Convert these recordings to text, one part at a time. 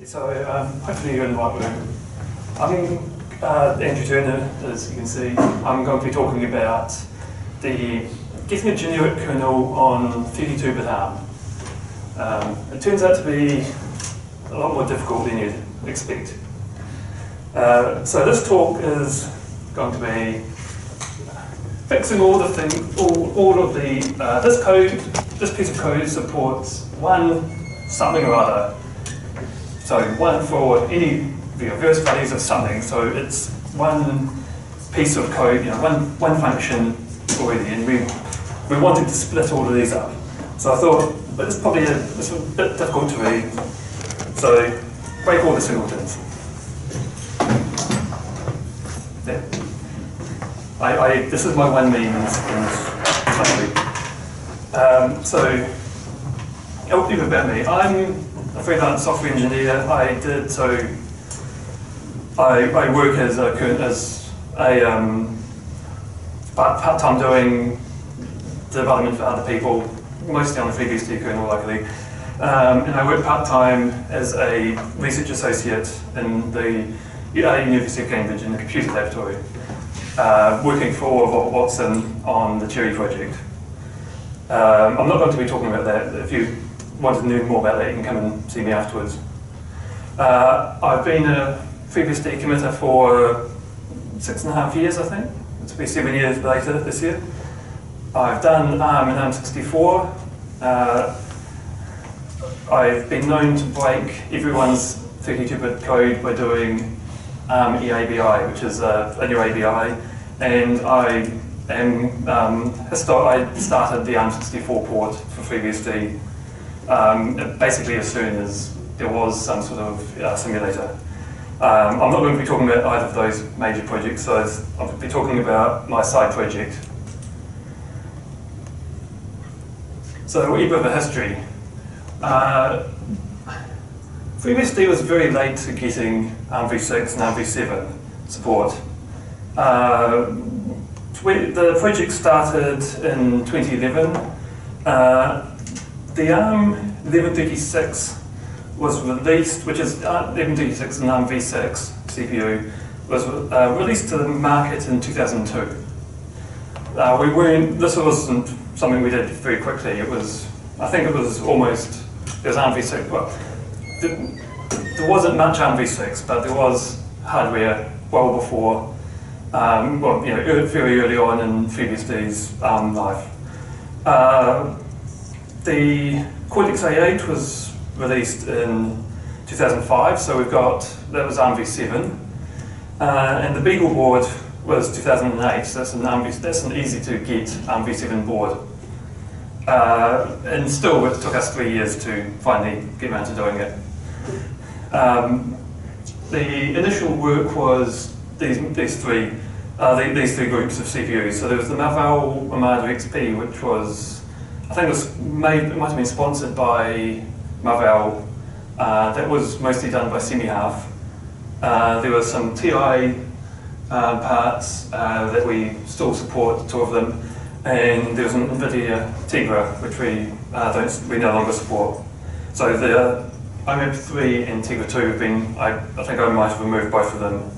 So hopefully you're in the right room. I'm Andrew Turner, as you can see. I'm going to be talking about getting a generic kernel on 32-bit ARM. It turns out to be a lot more difficult than you'd expect. So this talk is going to be fixing all the things, all of the, this code, this piece of code supports one something or other. So one for any various values of something. So it's one piece of code, one function already, and we wanted to split all of these up. So I thought, but it's probably it's a bit difficult to read. So break all the singletons. Yeah. This is my one meme in so a bit about me. I'm a freelance software engineer. I work as a part-time doing development for other people, mostly on the FreeBSD kernel, luckily. And I work part-time as a research associate in the University of Cambridge in the computer laboratory, working for Robert Watson on the Cherry project. I'm not going to be talking about that. If you want to know more about that, you can come and see me afterwards. I've been a FreeBSD committer for 6.5 years, I think. It'll be 7 years later this year. I've done ARM and ARM64. I've been known to break everyone's 32-bit code by doing ARM EABI, which is a new ABI, and I started the ARM64 port for FreeBSD basically as soon as there was some sort of simulator. I'm not going to be talking about either of those major projects, so I'll be talking about my side project. So a wee bit of a history. FreeBSD was very late to getting armv6 and armv7 support. The project started in 2011. The ARM 1136 was released, which is 1136 and armv6 CPU, was released to the market in 2002. This wasn't something we did very quickly. It was, I think it was armv6. Well, there wasn't much armv6, but there was hardware well before, very early on in FreeBSD's life. The Cortex A8 was released in 2005, so that was armv7. And the Beagle board was 2008, so that's an easy to get armv7 board. And still, it took us 3 years to finally get around to doing it. The initial work was these three groups of CPUs. So there was the Marvell Armada XP, which was, I think it might have been sponsored by Marvell. That was mostly done by SemiHalf. There were some TI parts that we still support, 2 of them, and there was an NVIDIA Tegra, which we no longer support. So the IMAP3 and Tegra 2 have been, I think I might have removed both of them.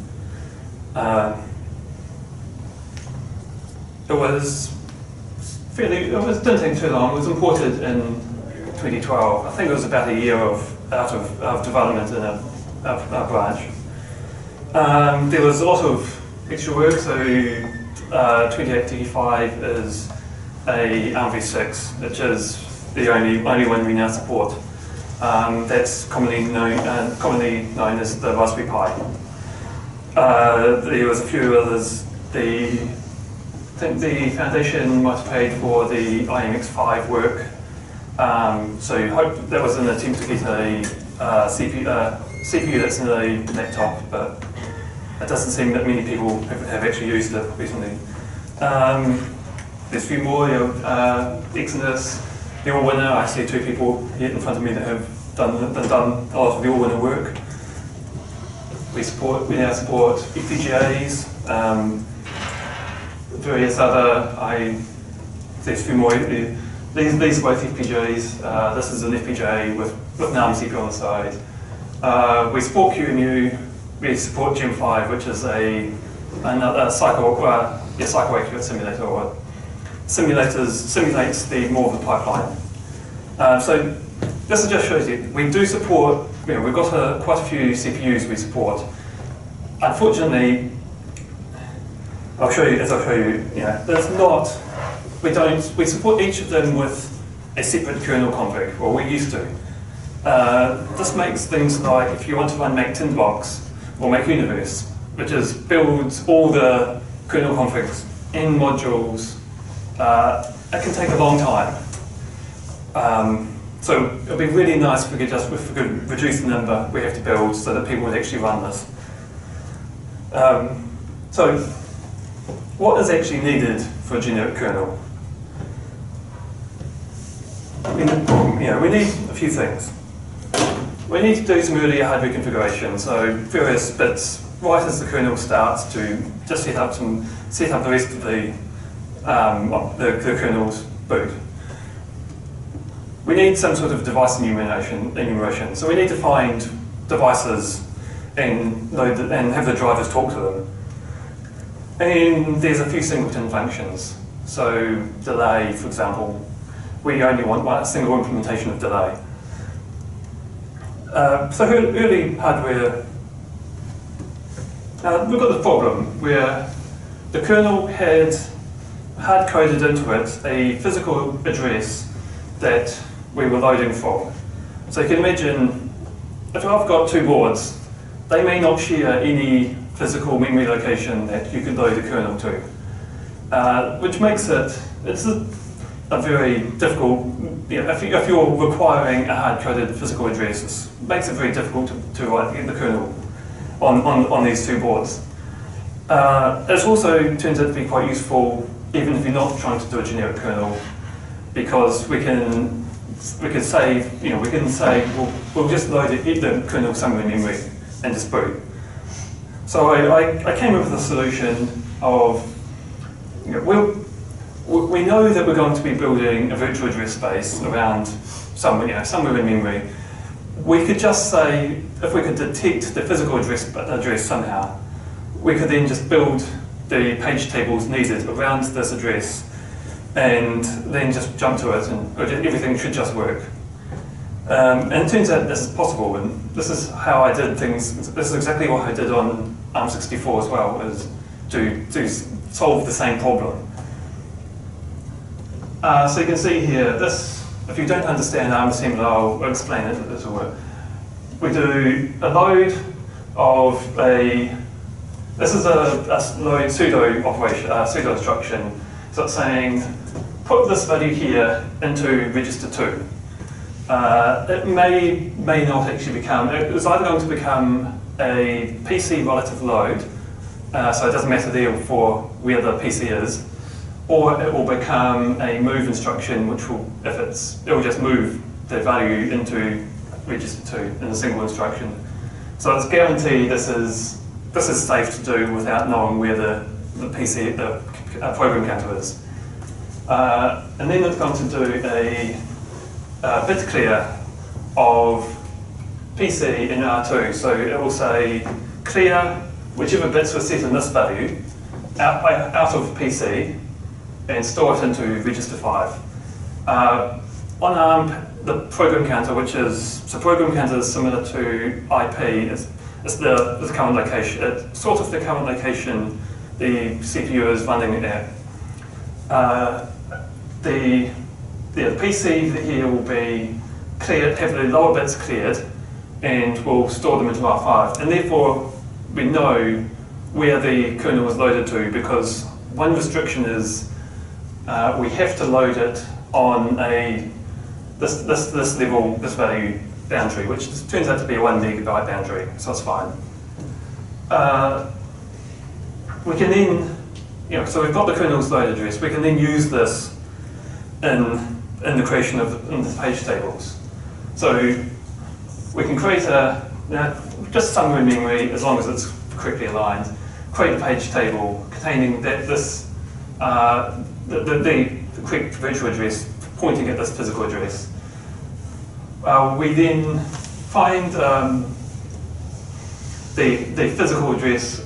It didn't take too long. It was imported in 2012. I think it was about a year out of development in a branch. There was a lot of extra work, so 2835 is a armv6, which is the only one we now support. That's commonly known as the Raspberry Pi. There was a few others. I think the foundation might have paid for the IMX5 work. So that was an attempt to get a CPU that's in a laptop, but it doesn't seem that many people have actually used it recently. There's a few more. Exodus, the All-Winner. I see 2 people here in front of me that have done a lot of the All-Winner work. We now support FPGAs, various other. There's a few more. These are both FPGAs. This is an FPGA with an ARM CPU on the side. We support QEMU, we support Gem5, which is another cycle-accurate simulator, or simulates more of the pipeline. So this just shows you, we do support, we've got quite a few CPUs we support. Unfortunately, I'll show you, there's not, we support each of them with a separate kernel config, or we used to. This makes things like, if you want to run make Tinbox or make Universe, which is builds all the kernel configs in modules, it can take a long time. So it would be really nice if we could reduce the number we have to build so that people would actually run this. So what is actually needed for a generic kernel? We need a few things. We need to do some earlier hardware configuration, so various bits right as the kernel starts to just set up the rest of the kernel's boot. We need some sort of device enumeration. So we need to find devices and have the drivers talk to them. And there's a few singleton functions. So delay, for example, we only want a single implementation of delay. So early hardware, we've got the problem where the kernel had hard-coded into it a physical address that we were loading from. So you can imagine, if I've got two boards, they may not share any physical memory location that you could load a kernel to, which makes it's a very difficult, if you're requiring a hard-coded physical address, it makes it very difficult to write the kernel on these two boards. It also turns out to be quite useful even if you're not trying to do a generic kernel, because we can say we'll just load the kernel somewhere in memory and just boot. So I came up with a solution of, we know that we're going to be building a virtual address space around somewhere in memory. We could just say, if we could detect the physical address somehow, we could then just build the page tables needed around this address and then just jump to it, and everything should just work. And it turns out this is possible, and this is how I did things. This is exactly what I did on ARM64 as well, is to solve the same problem. So you can see here, if you don't understand ARM assembly, I'll explain it a little bit. We do a load of this is a load pseudo operation, pseudo instruction. So it's saying, put this value here into register 2. It may not actually become, it's either going to become a PC relative load, so it doesn't matter there for where the PC is, or it will become a move instruction, which will, it will just move the value into register 2 in a single instruction. So it's guaranteed this is safe to do without knowing where the PC, the program counter is. And then it's going to do a bit clear of PC in R2. So it will say clear whichever bits were set in this value out of PC and store it into register 5. On ARM, the program counter, program counter is similar to IP. It's the current location. It's sort of the current location the CPU is running it at. The PC here will be cleared, have the lower bits cleared, and we'll store them into R5. And therefore, we know where the kernel is loaded to, because one restriction is we have to load it on this level, this value boundary, which turns out to be a 1 megabyte boundary, so it's fine. We can then, so we've got the kernel's load address, we can then use this in the creation of the page tables. So we can create just somewhere in memory, as long as it's correctly aligned, create a page table containing the correct virtual address pointing at this physical address. We then find the physical address,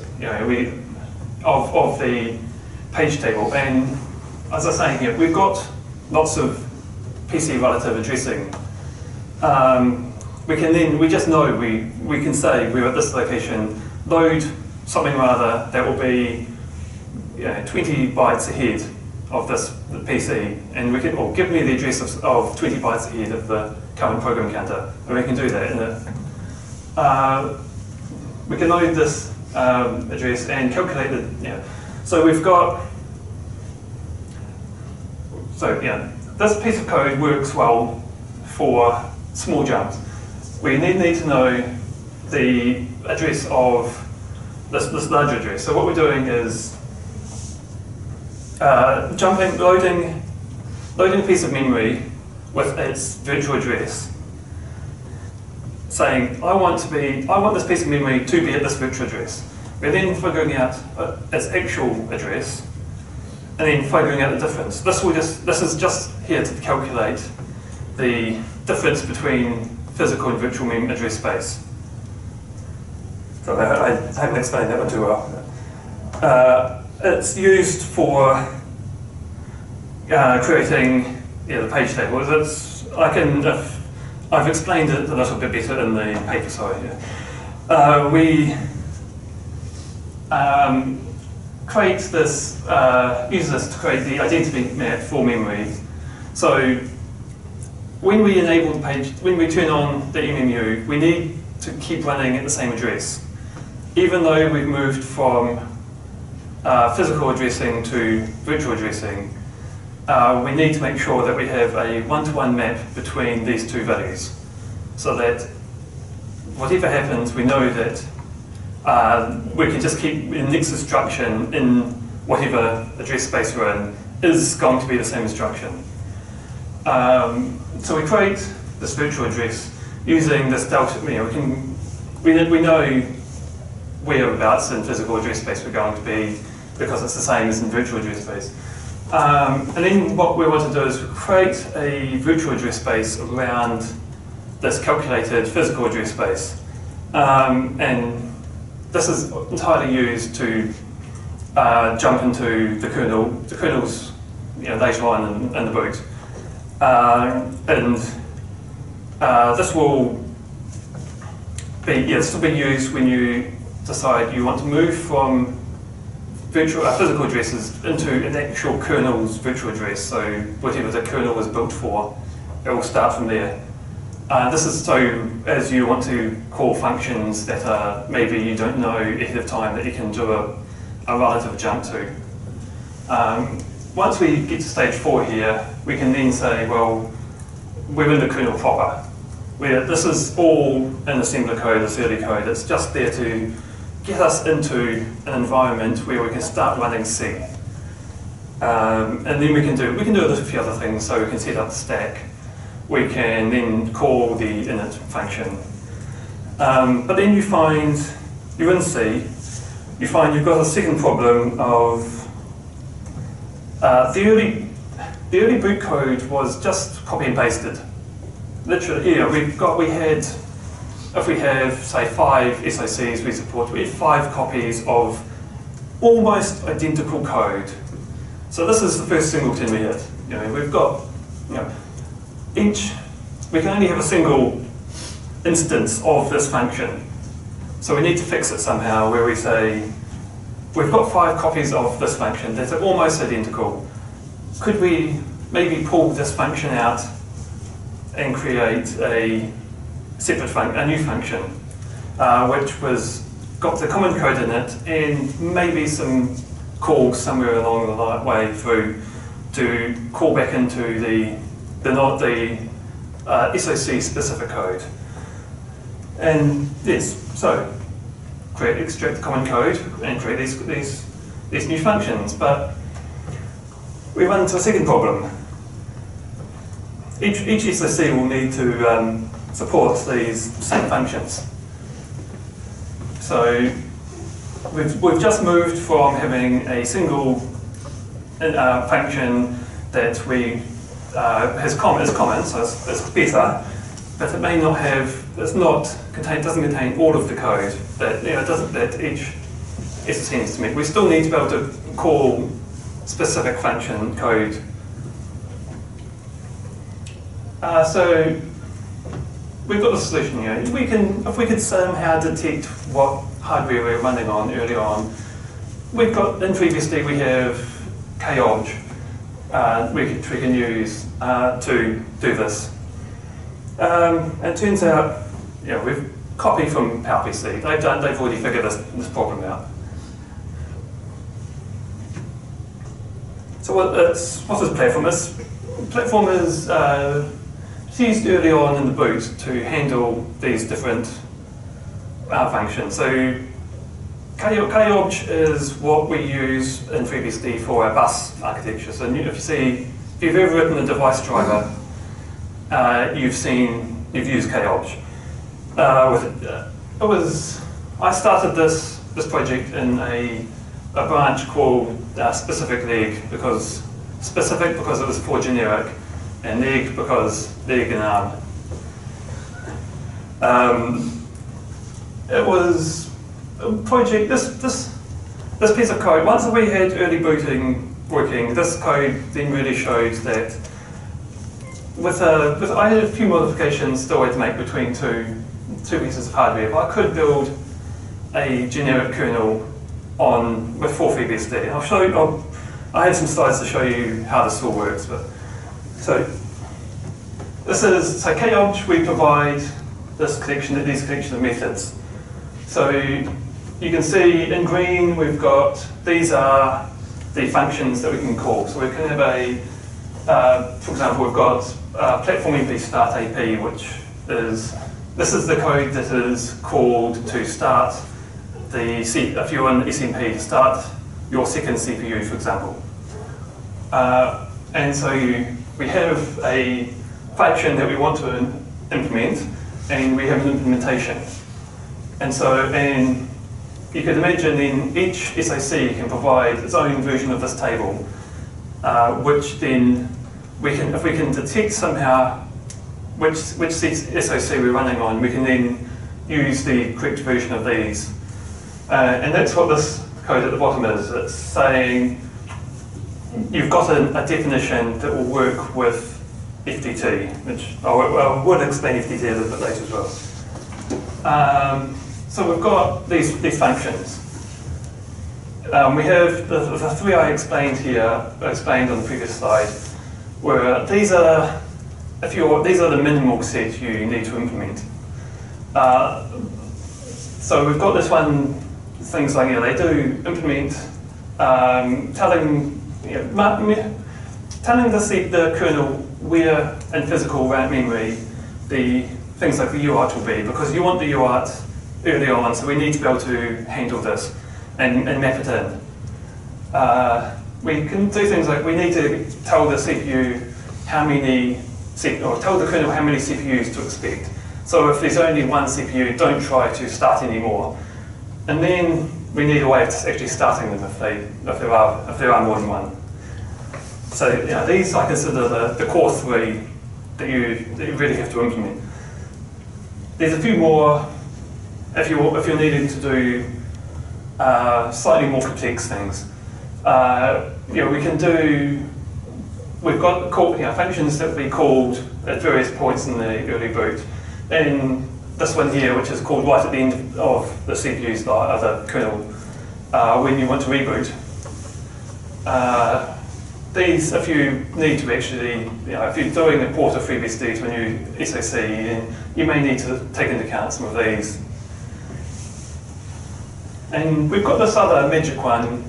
of the page table. And as I was saying here, we've got lots of PC relative addressing. We just know we can say we're at this location, load something rather that will be 20 bytes ahead of this PC, and we can, or give me the address of 20 bytes ahead of the current program counter, and we can do that. And we can load this address and calculate it. So we've got. This piece of code works well for small jumps. We need to know the address of this larger address. So what we're doing is loading a piece of memory with its virtual address, saying I want this piece of memory to be at this virtual address. We're then figuring out its actual address, and then figuring out the difference. This is just here to calculate the difference between physical and virtual address space. So I haven't explained that one too well. It's used for creating the page table. I've explained it a little bit better in the paper. Sorry. We create this, use this to create the identity map for memory. So when we enable the page, when we turn on the MMU, we need to keep running at the same address. Even though we've moved from physical addressing to virtual addressing, we need to make sure that we have a one-to-one map between these two values, so that whatever happens, we know that we can just keep the next instruction in whatever address space we're in is going to be the same instruction. So we create this virtual address using this delta. We know whereabouts in physical address space we're going to be because it's the same as in virtual address space. And then what we want to do is create a virtual address space around this calculated physical address space. And this is entirely used to jump into the kernel. The kernel's later on in the boot. This will be used when you decide you want to move from physical addresses into an actual kernel's virtual address. So whatever the kernel was built for, it will start from there. This is so as you want to call functions that maybe you don't know ahead of time that you can do a relative jump to. Once we get to stage 4 here, we can then say, well, we're in the kernel proper. This is all in assembler code, this early code. It's just there to get us into an environment where we can start running C. And then we can do a few other things. So we can set up the stack. We can then call the init function. But then you find, you're in C, you find you've got a second problem of the early boot code was just copy and pasted. Literally, if we have, say, 5 SoCs we support, we have 5 copies of almost identical code. So this is the first singleton we hit. We've got, we can only have a single instance of this function. So we need to fix it somehow where we say, we've got 5 copies of this function that are almost identical. Could we maybe pull this function out and create a separate a new function, which got the common code in it and maybe some calls somewhere along the way through to call back into the SoC specific code. And yes, so extract the common code and create these new functions. But we run into a second problem. Each SoC will need to support these same functions. So we've just moved from having a single function that is common, so it's better, but it may not have doesn't contain all of the code that each SoC needs to meet. We still need to be able to call specific function code. So we've got the solution here. If we could somehow detect what hardware we're running on early on, we've got in FreeBSD we have kopt, which we can use to do this. And it turns out, we've copied from PowerPC. They've already figured this problem out. So what's this platform? This platform is used early on in the boot to handle these different functions. So kopt is what we use in FreeBSD for our bus architecture. So if you've ever written a device driver, you've used kopt. I started this project in a branch called specific leg because it was for generic, and leg because leg and arm. It was a project. This piece of code. Once we had early booting working, this code then really showed that. I had a few modifications still I had to make between two pieces of hardware, but I could build a generic kernel for FreeBSD. And I'll show you. I have some slides to show you how this all works. kopt, we provide these collection of methods. So you can see in green we've got, these are the functions that we can call. So we can have for example, we've got platform mp start AP, this is the code that is called to start if you're in SMP, to start your second CPU, for example. And so we have a function that we want to implement, and we have an implementation. And you could imagine then each SoC can provide its own version of this table, which then if we can detect somehow which SoC we're running on, we can then use the correct version of these. And that's what this code at the bottom is. It's saying you've got a definition that will work with FDT, which I would explain FDT a little bit later as well. So we've got these functions. We have the three I explained on the previous slide, where these are the minimal set you need to implement. So we've got this one, things like they do implement, telling the kernel where in physical RAM memory the things like the UART will be, because you want the UART early on, so we need to be able to handle this and map it in. We can do things like we need to tell the CPU tell the kernel how many CPUs to expect. So if there's only one CPU, don't try to start anymore. And then we need a way of actually starting them if there are more than one. So these I consider the core three that you really have to implement. There's a few more if you're needing to do slightly more complex things. We've got functions that we called at various points in the early boot. And this one here, which is called right at the end of the CPU's the kernel, when you want to reboot. These, if you need to actually, if you're doing a port of FreeBSD to a new SoC, then you may need to take into account some of these. And we've got this other magic one,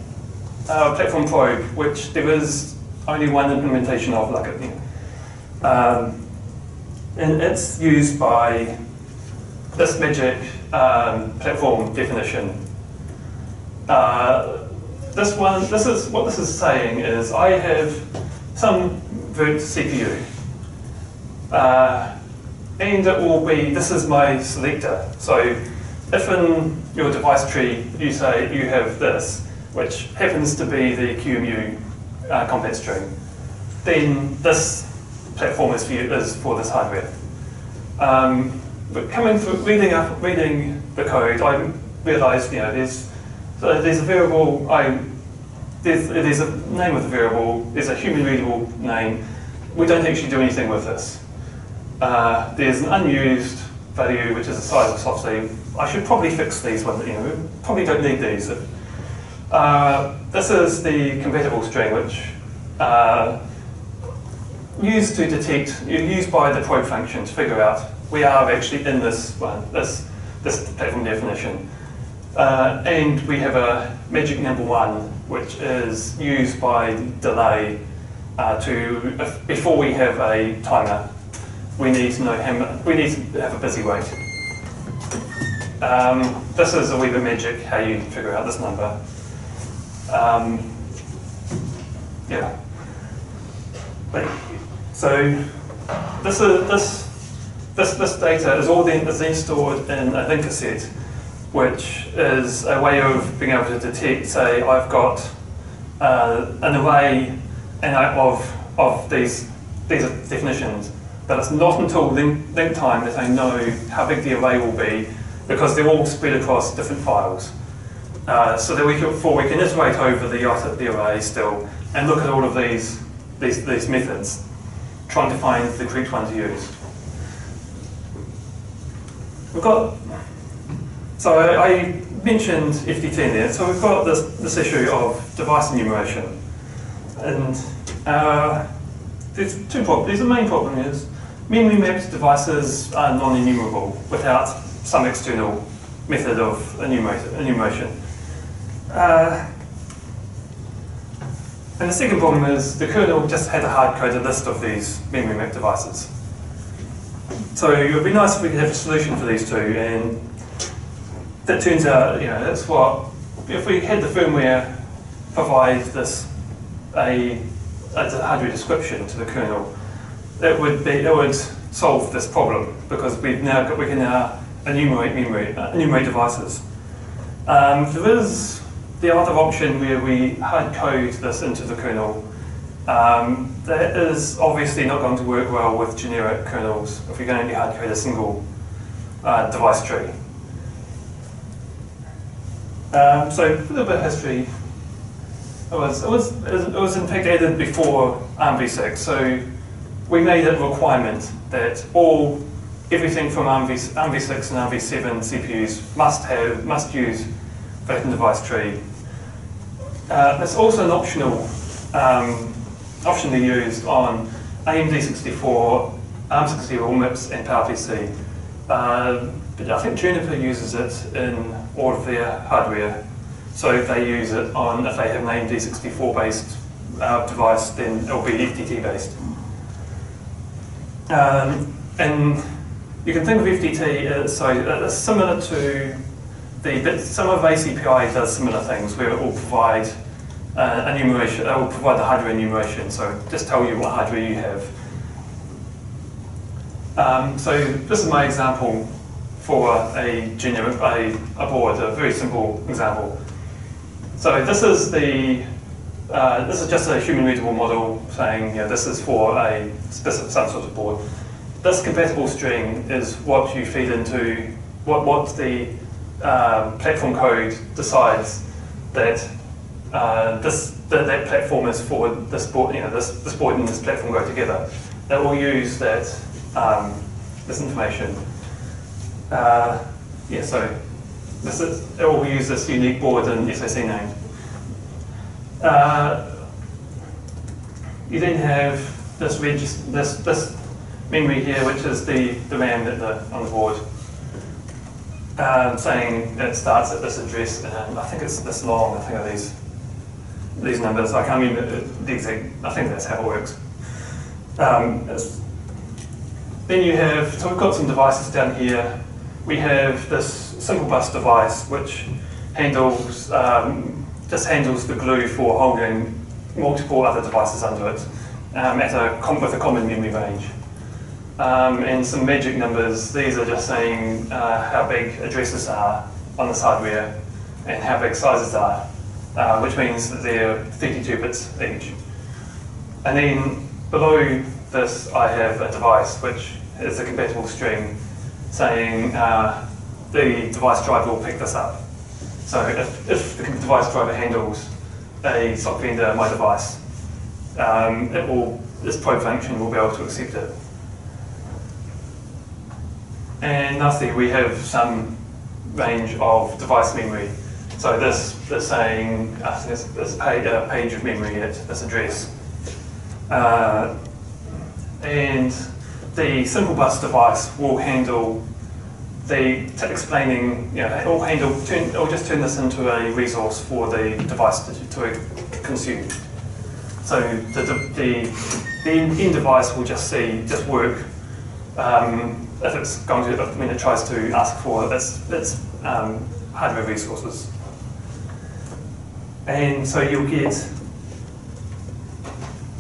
platform probe, which there is only one implementation of, and it's used by this magic platform definition. What this is saying is I have some virt CPU, and it will be, this is my selector. So if in your device tree you say you have this, which happens to be the QEMU compact string, then this platform is for this hardware. but coming through, reading the code, I realised, you know, there's a variable. There's a name of the variable. There's a human readable name. We don't actually do anything with this. There's an unused value, which is the size of soft-C. I should probably fix these ones. You know, we probably don't need these. This is the compatible string, which used to detect, used by the probe function to figure out we are actually in this platform definition. And we have a magic number 1, which is used by delay before we have a timer. We need to know we need to have a busy wait. This is a wee bit magic how you figure out this number. Yeah. So this data is then stored in a linker set, which is a way of being able to detect. Say I've got an array of these definitions, but it's not until link time that I know how big the array will be, because they're all spread across different files. So that we can iterate over the array still and look at all of these methods, trying to find the correct one to use. So I mentioned FTT there. So we've got this issue of device enumeration, and there's two problems. The main problem is memory mapped devices are non-enumerable without some external method of enumeration. And the second problem is the kernel just had a hard-coded list of these memory mapped devices. So it would be nice if we could have a solution for these two, and that turns out, you know, that's what, if we had the firmware provide this a hardware description to the kernel, it would solve this problem, because we can now enumerate devices. There is the other option where we hard code this into the kernel. That is obviously not going to work well with generic kernels if we're going to hard code a single device tree. So a little bit of history. It was in fact added before armv6. So we made it a requirement that everything from armv6 and armv7 CPUs must use Flattened Device Tree. It's also an optionally used on AMD64, ARM64 MIPS, and PowerPC. But I think Juniper uses it in all of their hardware. So if they use it if they have an AMD64 based device, then it'll be FTT based. And you can think of FTT as similar to some of ACPI does similar things where it will provide enumeration. It will provide the hardware enumeration. So just tell you what hardware you have. So this is my example for a board, a very simple example. So this is just a human readable model saying, you know, this is for a specific some sort of board. This compatible string is what you feed into what the platform code decides that that platform is for this board. You know, this board and this platform go together. It will use this information. Yeah, so it will use this unique board and SoC name. You then have this memory here, which is the RAM on the board, saying it starts at this address, and I think it's this long. I think of these numbers. I can't remember the exact. I think that's how it works. Then you have, so we've got some devices down here. We have this simple bus device which handles just handles the glue for holding multiple other devices under it with a common memory range. And some magic numbers. These are just saying how big addresses are on this hardware and how big sizes are, which means that they're 32 bits each. And then below this, I have a device which is a compatible string saying the device driver will pick this up. So if the device driver handles a sock vendor my device, this probe function will be able to accept it. And lastly, we have some range of device memory. So this is saying there's a page of memory at this address. And the simple bus device will handle explaining, it'll just turn this into a resource for the device to consume. So the end device will just work if it's going to, when it tries to ask for its hardware resources. And so you'll get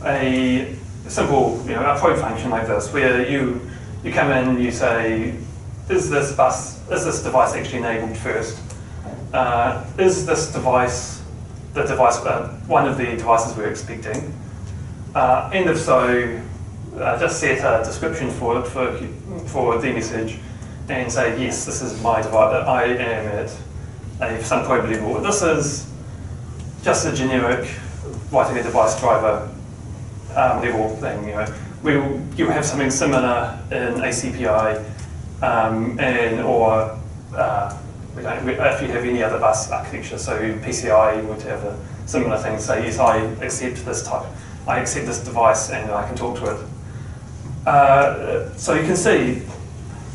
a simple, a probe function like this, where you come in and you say, is this device actually enabled first? Is this device one of the devices we're expecting? And if so, just set a description for it for the message, and say, yes, this is my device. I am at some probe level. This is just a generic writing a device driver level thing. You'll have something similar in ACPI, if you have any other bus architecture. So PCI would have a similar thing. Say, yes, I accept this type. I accept this device, and I can talk to it. So you can see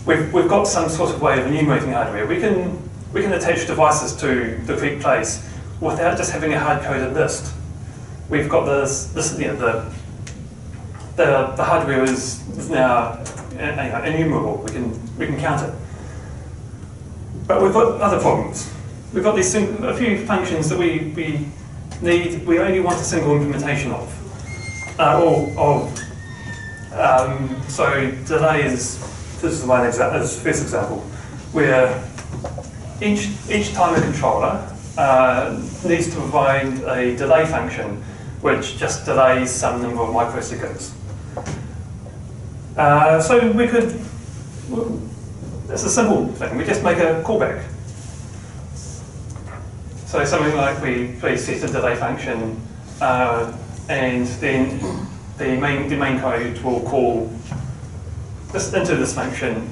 we've got some sort of way of enumerating hardware. We can attach devices to the correct place without just having a hard-coded list. We've got the hardware is now enumerable. We can count it. But we've got other problems. We've got a few functions that we need. We only want a single implementation of. So delay is this is first example, where each timer controller needs to provide a delay function which just delays some number of microseconds. So we could, it's a simple thing, we just make a callback. So something like we set a delay function, and then the main code will call this into this function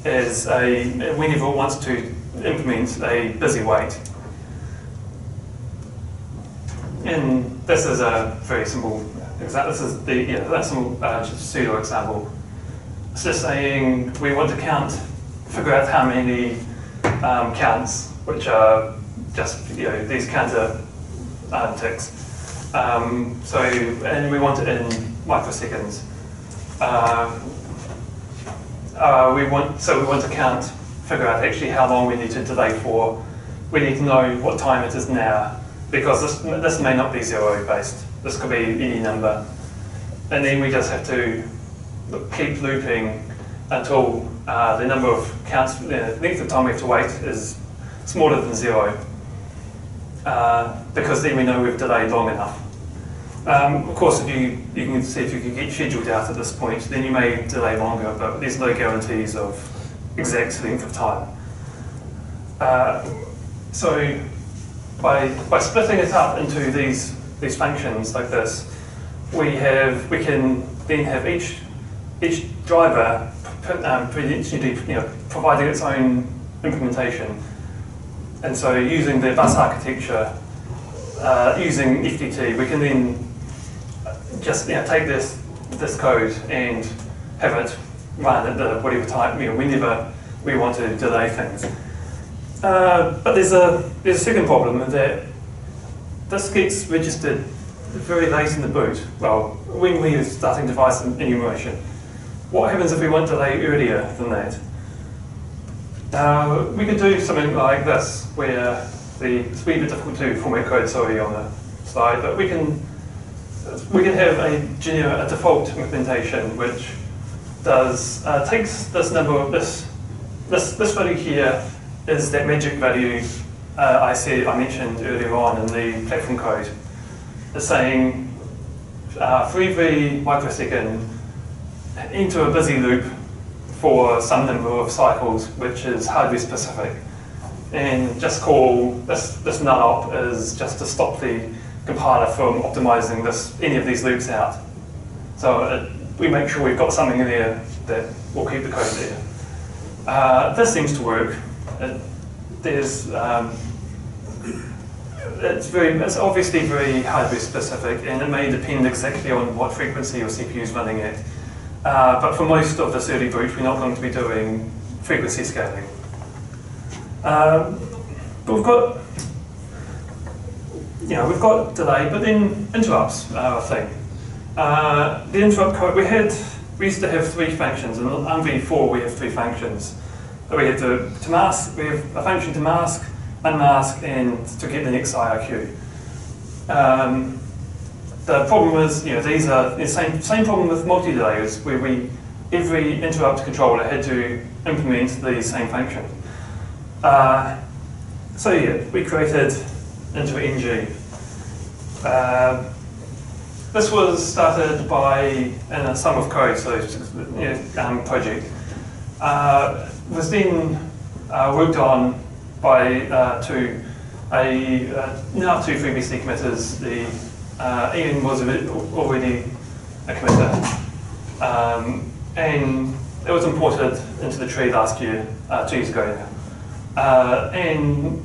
as whenever it wants to implement a busy wait. And this is a very simple example. This is that's a pseudo example. It's just saying we want to figure out how many counts, which are just these counter ticks. And we want it in microseconds. We want to figure out actually how long we need to delay for. We need to know what time it is now, because this may not be zero based. This could be any number. And then we just have to keep looping until the number of counts, the length of time we have to wait is smaller than zero, because then we know we've delayed long enough. Of course, if you can see if you can get scheduled out at this point, then you may delay longer, but there's no guarantees of exact length of time. So by splitting it up into these functions like this, we can then have each driver providing its own implementation. And so using the bus architecture, using FTT, we can then just take this code and have it run at whatever time, whenever we want to delay things. But there's a second problem, in that this gets registered very late in the boot. Well, when we are starting device enumeration. What happens if we want delay earlier than that? We could do something like this, where it's a bit difficult to format code, sorry, on the slide, but we can have a default implementation which takes this number of this value here is that magic value I mentioned earlier on in the platform code. It's saying for every microsecond, enter a busy loop for some number of cycles, which is hardware specific. And just call this null-op is just to stop the compiler from optimizing any of these loops out. So we make sure we've got something in there that will keep the code there. This seems to work. It's obviously very hardware specific, and it may depend exactly on what frequency your CPU is running at. But for most of this early boot, we're not going to be doing frequency scaling. But we've got delay, but then interrupts are a thing. The interrupt code we used to have 3 functions, and in armv4 we have 3 functions. We have to mask. We have a function to mask, unmask, and to get the next IRQ. The problem is, these are the same problem with multi-delayers, where every interrupt controller had to implement the same function. So yeah, we created INTRNG. This was started in a sum of code, so project. Was then worked on by now 2 FreeBSD committers. Ian was already a committer, and it was imported into the tree last year, 2 years ago now. And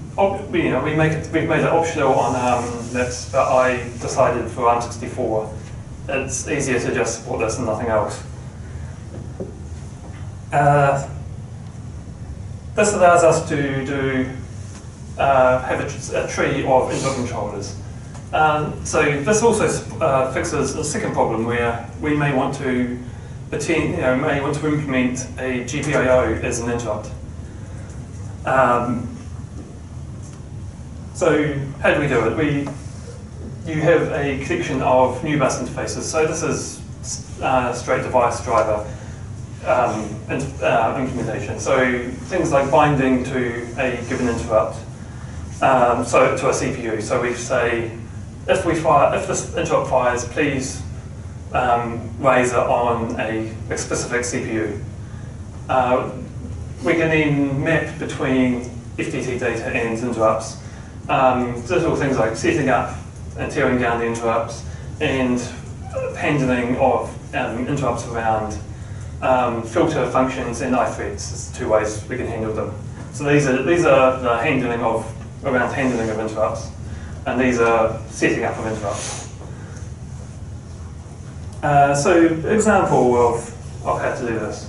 we've made it optional on ARM. But I decided for ARM64, it's easier to just support this and nothing else. This allows us to have a tree of interrupt controllers. So this also fixes a second problem where we may want to implement a GPIO as an interrupt. So how do we do it? You have a collection of new bus interfaces. So this is straight device driver implementation. So things like binding to a given interrupt, so to a CPU. So we say, if this interrupt fires, please raise it on a specific CPU. We can then map between FTT data and interrupts. Little things like setting up and tearing down the interrupts, and handling of interrupts around filter functions and ithreads. There's 2 ways we can handle them. So these are the handling of interrupts, and these are setting up of interrupts. So example of how to do this.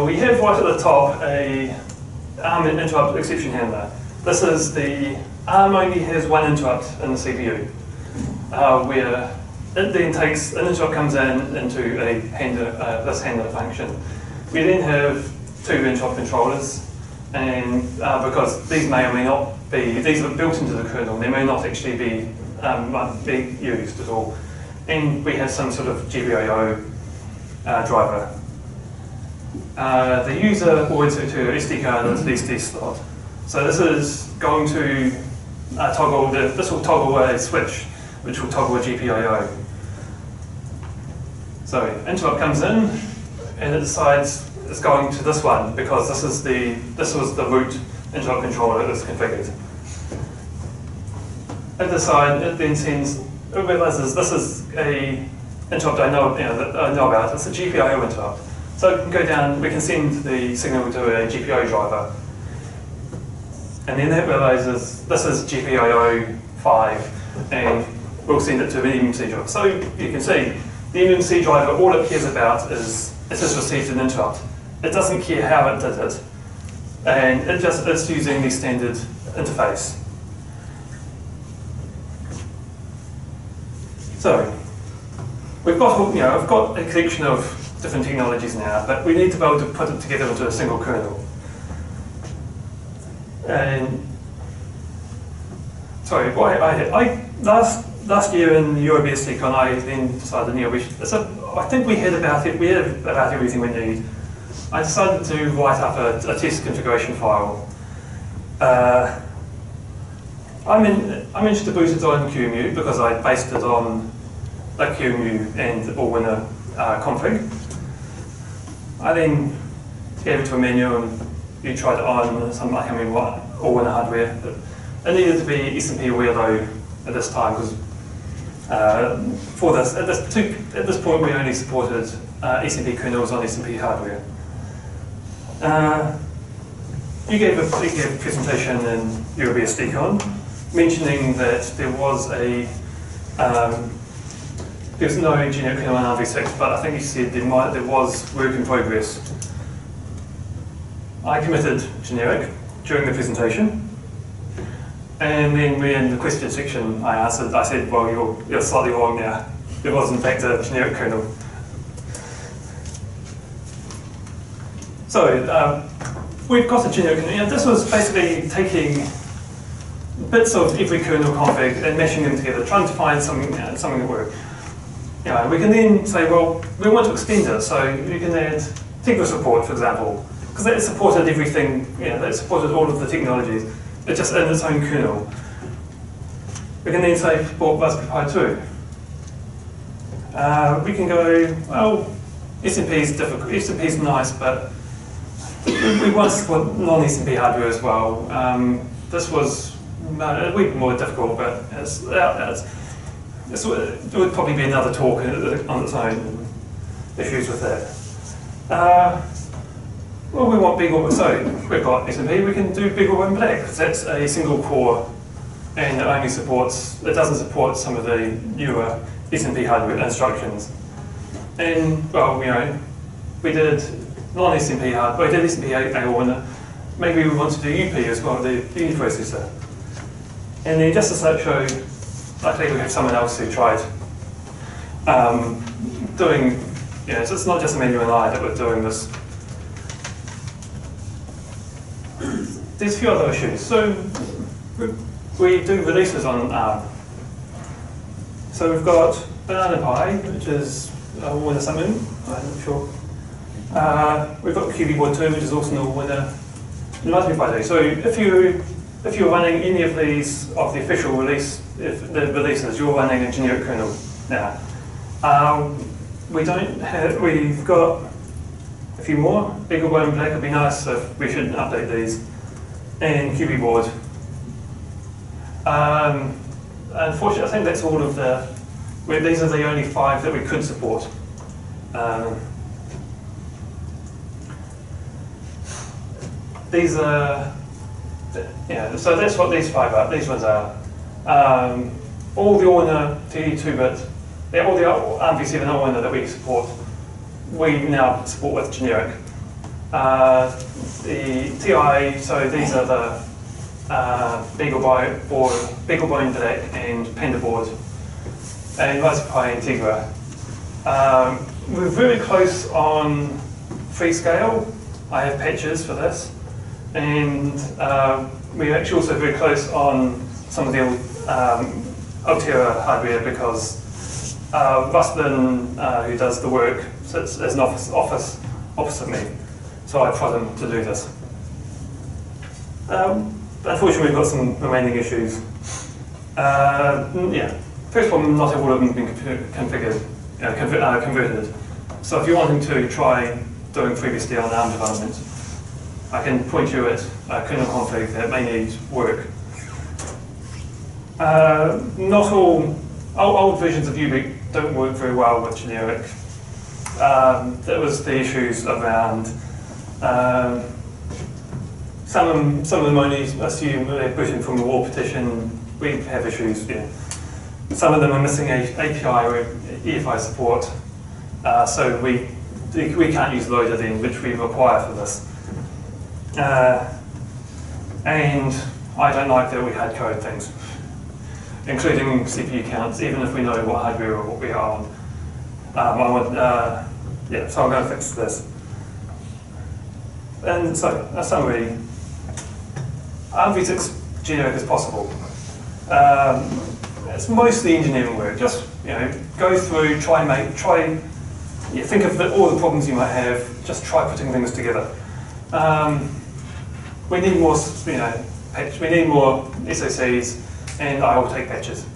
We have right at the top a ARM interrupt exception handler. This is ARM only has 1 interrupt in the CPU, where it then takes an interrupt comes into this handler function. We then have 2 interrupt controllers, and because these may or may not be, these are built into the kernel, they may not actually be used at all. And we have some sort of GPIO driver. The user will insert to SD card into the SD slot. So this is going to this will toggle a switch, which will toggle a GPIO. So interrupt comes in, and it decides it's going to this one because this was the root interrupt controller that is configured. It realizes this is a interrupt I know about. It's a GPIO interrupt. So it can go down, we can send the signal to a GPIO driver. And then it realizes this is GPIO 5, and we'll send it to an MMC driver. So you can see, the MMC driver, all it cares about is it has received an interrupt. It doesn't care how it did it. And it's using the standard interface. So we've got, I've got a collection of different technologies now, but we need to be able to put it together into a single kernel. And sorry, last year in EuroBSDCon, I then decided, I think we had about everything we need. I decided to write up a test configuration file. I managed to boot it on QEMU because I based it on a QEMU and all-winner config. I then gave it to a menu and you tried it on some, I can't remember what, all-winner hardware. But it needed to be SMP aware though at this time because for this, at this point we only supported SMP kernels on SMP hardware. You gave a presentation in EuroBSDCon mentioning that there was there's no generic kernel on armv6, but I think you said there was work in progress. I committed generic during the presentation, and then in the question section I said, well, you're slightly wrong now. There was in fact a generic kernel. So we've got a generic kernel. This was basically taking bits of every kernel config and mashing them together, trying to find something that worked. We can then say, well, we want to extend it, so you can add Tegra support, for example, because that supported everything, that supported all of the technologies, it's just in its own kernel. We can then say support Raspberry Pi 2. We can go, well, SMP is difficult, SMP is nice, but we want to support non-SMP hardware as well. This was a bit more difficult, but it would probably be another talk on its own, issues with that. Well, we want big or, so we've got SMP, we can do big or in black, because that's a single core, and it only supports, it doesn't support some of the newer SMP hardware instructions. And, well, we did non-SMP hardware, we did SMP A1, maybe we want to do UP as well, the uniprocessor. And then just to show, I think we have someone else who tried doing, so it's not just Emmanuel and I that were doing this. There's a few other issues. So we do releases on ARM. So we've got Banana Pi, which is winner something, I'm not sure. We've got QB Board 2, which is also a winner. Raspberry Pi 2. So if you're running any of these of the official release, if the releases, you're running a generic kernel now. We've got a few more. Big or Bone Black would be nice if we should update these. And QB Board. Unfortunately, I think that's all of these are the only 5 that we could support. These are, so that's what these 5 are. These ones are. All the all-winner TD2-bit, all the armv7 all-winner that we support, we now support with generic. The TI, so these are the Beagle Bone Black and Panda Board, and Raspberry Pi and Tegra. We're very close on Freescale. I have patches for this. And we're actually also very close on some of the Altera hardware because Rustin, who does the work, sits as an office opposite me. So I prod him to do this. Unfortunately, we've got some remaining issues. First problem, not all of them have been configured, converted. So if you're wanting to try doing FreeBSD on ARM development, I can point you at a kernel config that may need work. Not all old versions of UBIC don't work very well with generic. There was the issues around some of them only assume they're booting from the war petition. We have issues. Some of them are missing API or EFI support, so we can't use loader then, which we require for this. And I don't like that we had code things, including CPU counts, even if we know what hardware or what we are on. So I'm going to fix this. And so, a summary. armv6 generic is possible. It's mostly engineering work. Just go through, think of all the problems you might have. Just try putting things together. We need more, we need more SoCs, and I will take patches.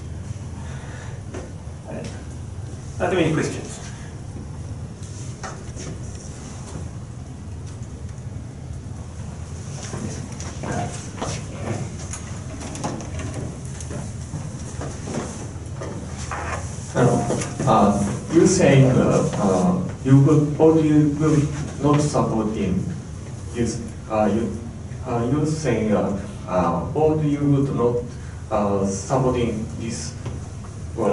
Are there any questions? You saying you will or you will not supporting this. You saying or you would not supporting this. Well,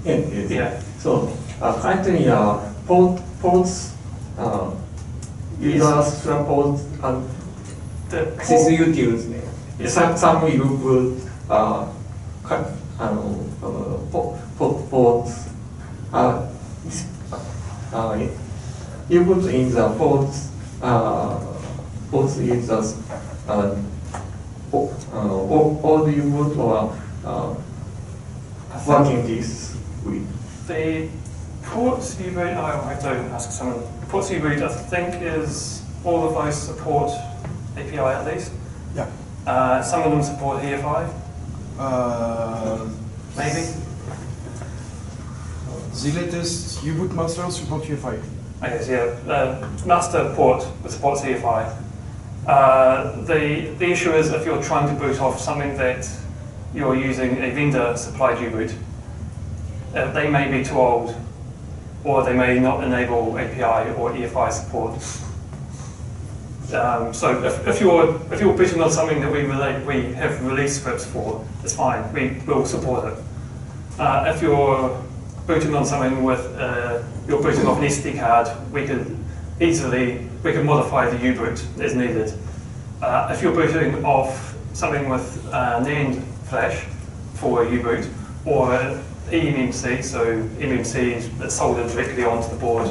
okay. Yeah. So currently ports user support and sysusutils. Some you would ports you put in the ports users or you would working this with the ports you read, I have to ask someone. Ports you read, I think, is all of those support API at least. Yeah. Some of them support EFI. Maybe. The latest U-boot master support UEFI. I guess, yeah. Master port supports EFI. The issue is if you're trying to boot off something that you're using a vendor supplied U-boot, they may be too old, or they may not enable API or EFI support. So if you're booting on something that we have release scripts for, it's fine. We will support it. If you're booting on something with you're booting off an SD card, we could modify the U-boot as needed. If you're booting off something with NAND flash for a U-boot or eMMC, so eMMC that's soldered directly onto the board,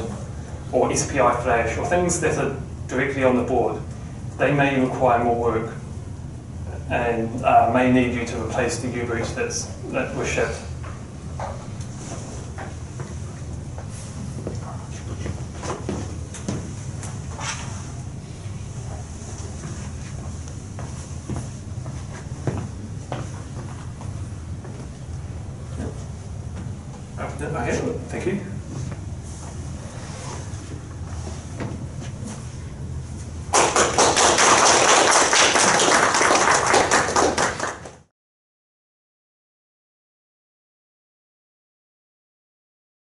or SPI flash, or things that are directly on the board, they may require more work and may need you to replace the U-boot that was shipped. Okay, thank you.